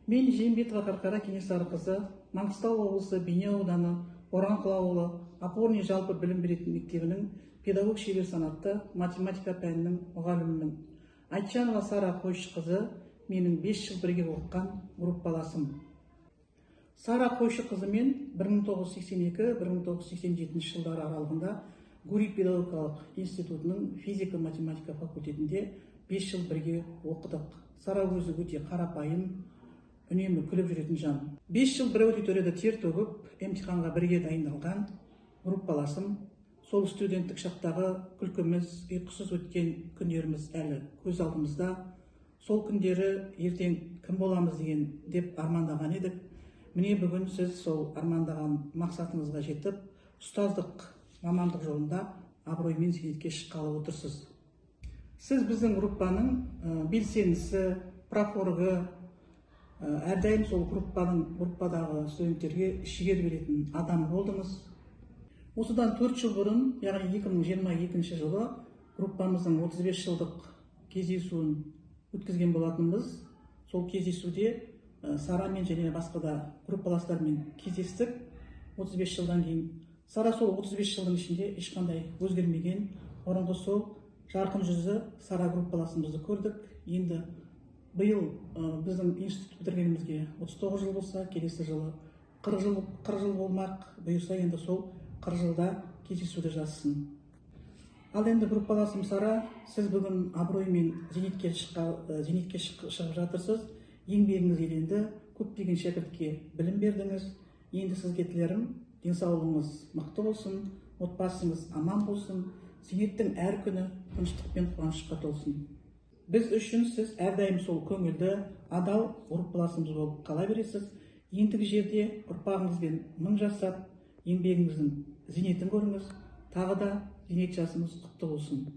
Мен Жээнбетова Қарқара Кенесары қызы, Маңғыстау облысы Бейнеу ауданы Оранқұл ауылы Опорный жалпы білім беретін мектебінің педагог шебер санатты математика пәнінің мұғалімімін. Айтжанова Сара Қойшықызы менің 5 жыл бірге оқыған группаласым. Сара Қойшықызымен 1982-1987 жылдар аралығында Гурий педагогикалық институтының физика-математика факультетінде 5 жыл бірге оқыдық. Сара өзі өте қарапайым, үнемі күліп жүретін жан. 5 жыл бір аудиторияда тер төгіп, емтиханға бірге дайындалған группаласым. Сол студенттік шақтағы күлкіміз, ұйқысыз өткен күндеріміз әлі көз алдымызда. Сол күндері ертең кім боламыз деп армандаған едік. Міне бүгін сіз сол армандаған мақсатыңызға жетіп, ұстаздық мамандық жолында абыроймен зейнетке шыққалы отырсыз. Сіз біздің группаның белсендісі, прокуроры, әрдайым сол группадағы студенттерге шегер беретін адам болдыңыз. Осыдан 4 жыл бұрын, яғни 2022 жылы группамыздың 35 жылдық кездесуін өткізген болатынбыз. Сол кездесуде Сарамен және басқа да группаластармен кездестік. 35 жылдан кейін Сара сол 35 жылдың ішінде ешқандай өзгермеген, орынғы сол жарқын жүзі Сара группаласымызды көрдік. Енді биыл біздің институт бітіргенімізге 39 жыл болса, келесі жылы 40 жыл болмақ. Бұйырса енді сол 40 жылда кездесуді жазсын. Ал енді группаласым Сара, сіз бүгін абыроймен зейнетке шығып жатырсыз. Еңбегіңіз еленді, көптеген шәкіртке білім бердіңіз. Енді сізге тілерім, денсаулығыңыз мықты болсын, отбасыңыз аман болсын, зейнеттің әр күні тыныштық пен қуанышқа толсын. Біз үшін сіз әрдайым сол көңілді, адал группаласымыз болып қала бересіз. Ендігі жерде ұрпағыңызбен мың жасап, еңбегіңіздің зейнетін көріңіз. Тағы да зейнет жасыңыз құтты болсын.